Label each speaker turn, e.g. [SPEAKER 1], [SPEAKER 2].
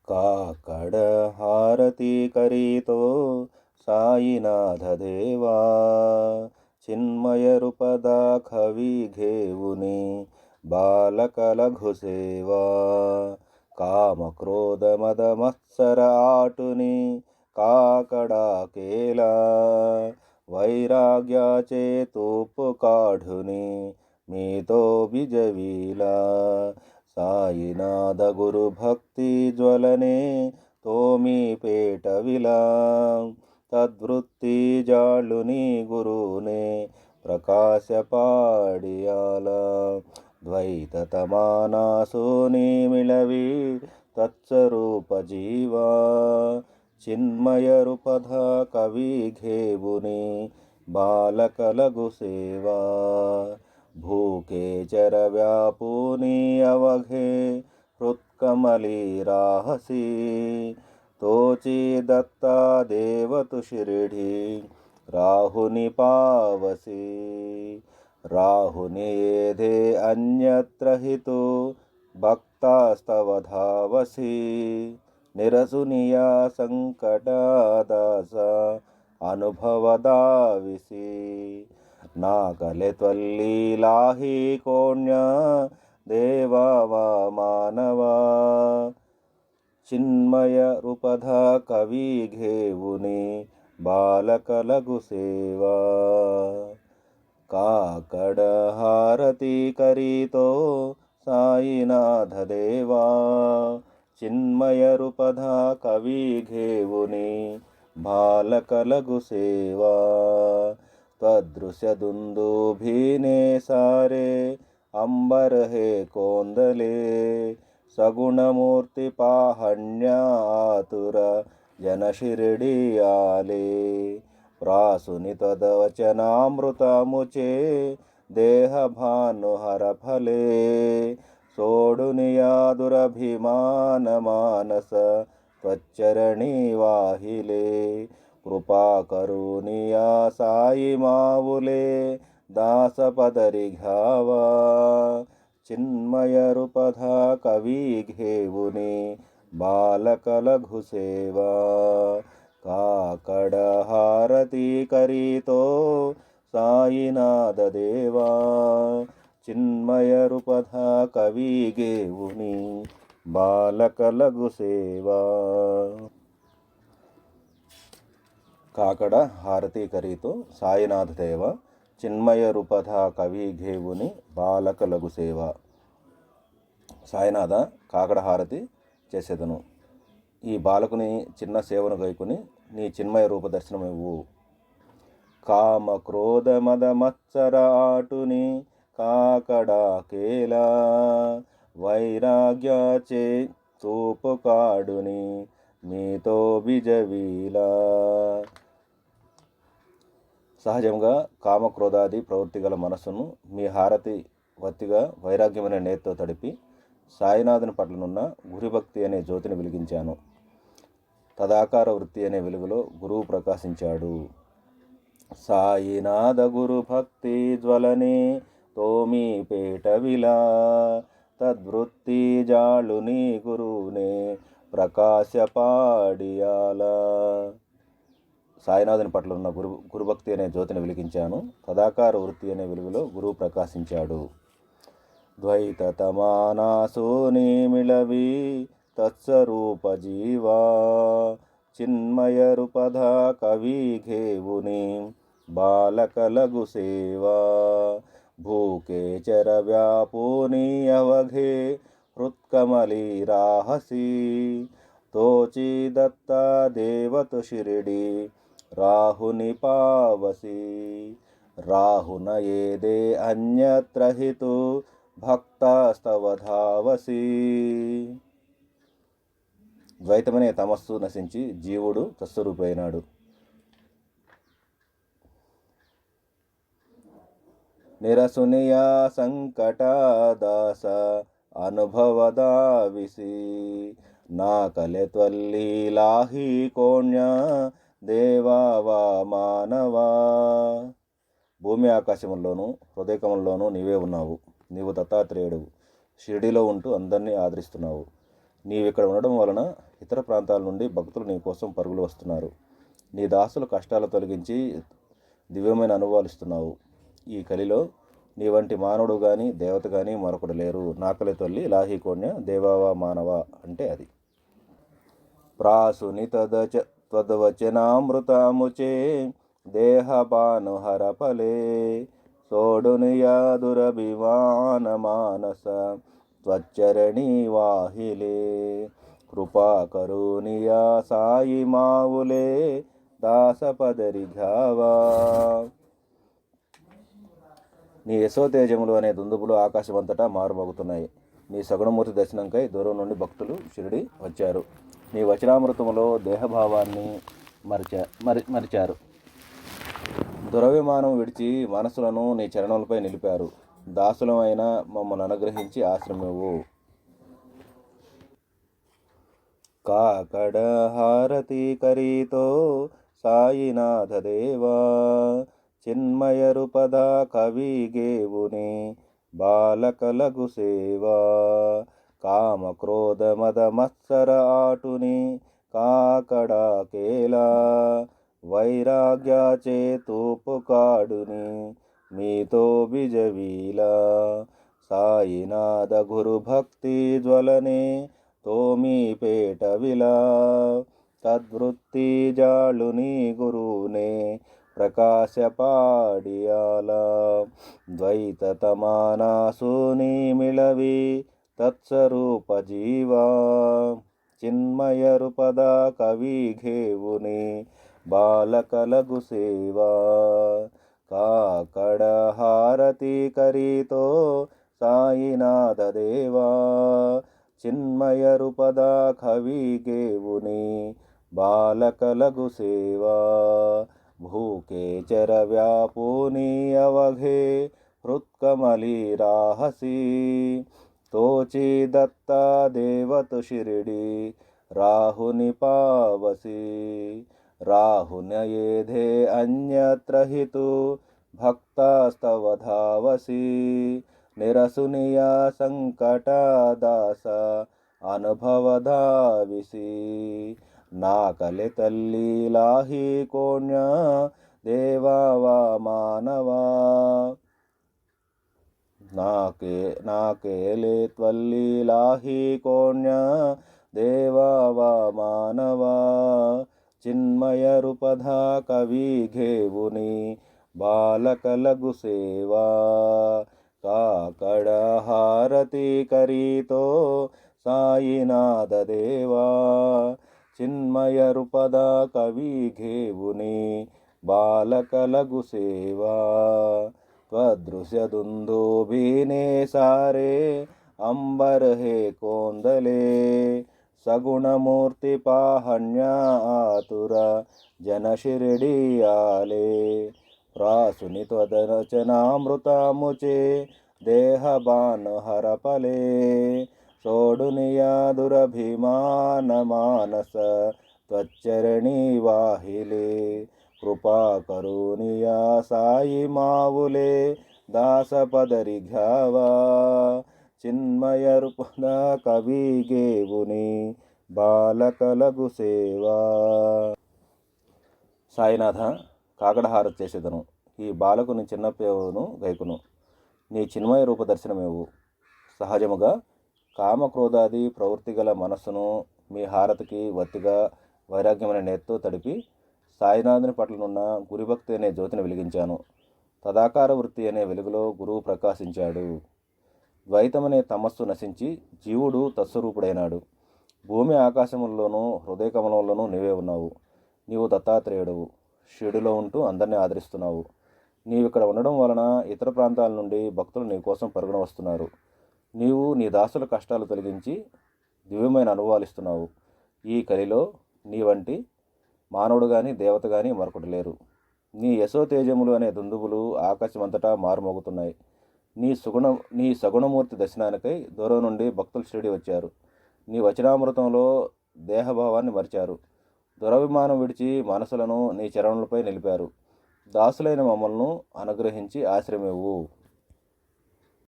[SPEAKER 1] కాకడ హారతి కరితో సాయినాథ దేవా చిన్మయ రూపదా కవి ఘేవుని బాలక లఘు సేవా కామ క్రోధ మద మత్సర ఆటుని కాకడా కేలా వైరాగ్యాచే తూపు కాఢుని మీతో బిజవీలా సాయినాథ గురు భక్తి జ్వలనే తోమి పేట విలా తద్వృత్తి జాళుని గురునే ప్రకాశ పాడియాల ద్వైత తమానాసోని మిళవి తత్స్వరూప జీవా చిన్మయ రూపధ కవి ఘేవుని బాలక లఘు సేవా భూకే చర వ్యాపూని అవఘే హృత్కమలి రాహసి తోచి దత్తా దేవతు షిరిడి రాహుని పావసి రాహుని ఏధే అన్యత్ర హితు భక్తాస్తవ ధావసి నిరసునియా సంకటాదాస అనుభవదావిసి నాకలె త్వల్లీలాహి కోణ్య దేవా వా మానవా చిన్మయ రూపధ కవి ఘేవుని బాలక లఘు సేవా కాకడ హారతి కరితో సాయినాథ దేవా చిన్మయ రూపధ కవి ఘేవుని బాలక లఘు సేవా त्वदृश्य दुन्दुभिने सारे अंबर हे कोंदले सगुणमूर्ति पाहण्या आतुर जन शिरडी आले प्रासुनि तद्वचनामृतमुचे देह भानुहर फले सोडुनिया दुरभिमान मानस त्वच्चरणी वाहिले कृपा करुनिया साई मावुले दास पदरि घ्यावा चिन्मय रूपधा कवी घेऊनी बालक लघु सेवा काकड हारती करीतो साईनाथ देवा चिन्मय रूपधा कवी घेऊनी बालक लघु सेवा కాకడ హారతి కరితో సాయినాథ దేవ చిన్మయ రూపధ కవి ఘేవుని బాలక లఘు సేవ. సాయినాథ కాకడ హారతి చేసేదను. ఈ బాలకుని చిన్న సేవను గైకుని నీ చిన్మయ రూప దర్శనం ఇవ్వు. కామ క్రోధ మద మత్సర ఆటుని కాకడా కేలా వైరాగ్యాచే తూపు కాడుని మీతో బిజవీలా. సహజంగా కామక్రోధాది ప్రవృత్తి గల మనస్సును మీ హారతి వత్తిగా వైరాగ్యమైన నేతితో తడిపి సాయినాథుని పట్లనున్న గురుభక్తి అనే జ్యోతిని వెలిగించాను. తదాకార వృత్తి అనే వెలుగులో గురువు ప్రకాశించాడు. సాయినాథ గురు భక్తి జ్వలనే తోమి పేట విలా తద్వృత్తి జాళుని గురునే ప్రకాశ పాడియాల. సాయినాథుని పట్ల ఉన్న గురుభక్తి అనే జ్యోతిని వెలిగించాను. తదాకార వృత్తి అనే వెలుగులో గురువు ప్రకాశించాడు. ద్వైత తమానాసోని మిళవి తత్స్వరూప జీవా చిన్మయ రూపధ కవి ఘేవుని బాలక లఘు సేవా భూకే చర వ్యాపూని అవఘే హృత్కమలి రాహసి తోచి దత్తా దేవతు షిరిడి రాహుని పావసి రాహున ఏదే అన్యత్ర హితు భక్తాస్తవ ధావసి. ద్వైతమనే తమస్సు నశించి జీవుడు తస్వరూపైనాడు. నిరసునియా సంకటాదాస అనుభవదావిసి నాకలె త్వల్లీలాహి కోణ్య దేవా వా మానవా. భూమి ఆకాశముల్లోనూ హృదయకముల్లోనూ నీవే ఉన్నావు. నీవు దత్తాత్రేయుడు. షిరిడిలో ఉంటూ అందరినీ ఆదరిస్తున్నావు. నీవిక్కడ ఉండడం వలన ఇతర ప్రాంతాల నుండి భక్తులు నీ కోసం పరుగులు వస్తున్నారు. నీ దాసుల కష్టాలు తొలగించి దివ్యమైన అనుభవాలు ఇస్తున్నావు. ఈ కలిలో నీ వంటి మానవుడు కానీ దేవత కానీ మరొకడు లేరు. నాకలి తల్లి లాహి కోణ్య దేవావా మానవ అంటే అది. ప్రాసుని త్వద్వచనామృతముచే దేహపాను హరపలే సోడునియా దురభిమాన మానస త్వచ్చరణి వాహిలే కృపా కరుణియా సాయి మావులే దాసపదరి ఘావా. నీ యశోతేజములు అనే దుందుబులు ఆకాశమంతటా మారుమోగుతున్నాయి. నీ సగుణమూర్తి దర్శనంకై దూరం నుండి భక్తులు షిరిడి వచ్చారు. నీ వచనామృతములో దేహభావాన్ని మరిచారు. దురభిమానం విడిచి మనసులను నీ చరణములపై నిలిపారు. దాసులమైన మమ్మల్ని అనుగ్రహించి ఆశ్రమివు. కాకడ హారతి కరీతో సాయినాథ దేవా చిన్మయ రూపద కవిగేవుని బాలకలగు సేవా కామ క్రోధ మద మత్సర ఆటుని కాకడా కేలా వైరాగ్య చేతూపు కాడుని మీతో బిజవీలా సాయినాథ గురు భక్తి జ్వలనే తోమి పేట విలా తద్వృత్తి జాళుని గురునే ప్రకాశ పాడియాల ద్వైత తమానాసుని మిళవి తత్స్వరూప జీవా చిన్మయ రూపద కవి ఘేవుని బాలకలగు సేవా కాకడ హారతి కరీతో సాయినాథ దేవా చిన్మయ రూపద కవి గేవుని బాలకలగు సేవా భూకే చర వ్యాపుని అవఘే హృత్కమలి రాహసి తోచి దత్తా దేవతు షిరిడి రాహుని పావసి రాహునయేధే అన్యత్ర హితు భక్తాస్తవ ధావసి నిరసునియా సంకట దాస అనుభవధావిసి నాకలి తల్లి లాహి కోణ్య దేవావా మానవా నాకేలే త్వల్లి లాహి కోణ్య దేవావా మానవా చిన్మయ రూపధ కవి ఘేవుని బాలకలగు సేవా కాకడ హారతి కరీతో సాయినాథ దేవా చిన్మయ రూపద కవి ఘేవుని బాలకలగు సేవా త్వదృశ్య దుందుభినే సారే అంబర్ హే కోందలే సగుణమూర్తి పాహణ్య ఆతుర జన షిరిడియాలే ప్రాసుని త్వదవచనామృతముచే దేహబాన్ హరపలే సోడునియా దురభిమాన మానస త్వచ్చరణి వాహిలే కృపా కరుణియా సాయి మావులే దాసపదరి ఘావా చిన్మయ రూపద కవి గేవుని బాలకలగు సేవా. సాయినాథ, కాకడహారతి చేసేదను. ఈ బాలకుని చిన్నపేవును గైకును. నీ చిన్మయ రూప దర్శనమేవు. సహజముగా కామక్రోధాది ప్రవృత్తి గల మనస్సును మీ హారతికి వత్తిగా వైరాగ్యమైన నేత్తో తడిపి సాయినాథుని పట్లనున్న గురుభక్తి అనే జ్యోతిని వెలిగించాను. తదాకార వృత్తి అనే వెలుగులో గురువు ప్రకాశించాడు. ద్వైతమనే తమస్సు నశించి జీవుడు తత్స్వరూపుడైనాడు. భూమి ఆకాశముల్లోనూ హృదయ కమలంలోనూ నీవే ఉన్నావు. నీవు దత్తాత్రేయుడువు. షిరిడిలో ఉంటూ అందరినీ ఆదరిస్తున్నావు. నీవిక్కడ ఉండడం వలన ఇతర ప్రాంతాల నుండి భక్తులు నీ కోసం పరుగున వస్తున్నారు. నీవు నీ దాసుల కష్టాలు తొలగించి దివ్యమైన అనుభవాలు ఇస్తున్నావు. ఈ కలిలో నీ వంటి మానవుడు కానీ దేవత కానీ మరొకటి లేరు. నీ యశోతేజములు అనే దుందుబులు ఆకాశమంతటా మారుమోగుతున్నాయి. నీ సగుణమూర్తి దర్శనానికై దూరం నుండి భక్తులు షిరిడి వచ్చారు. నీ వచనామృతంలో దేహభావాన్ని మరిచారు. దురభిమానం విడిచి మనసులను నీ చరణులపై నిలిపారు. దాసులైన మమ్మల్ని అనుగ్రహించి ఆశ్రమివ్వు.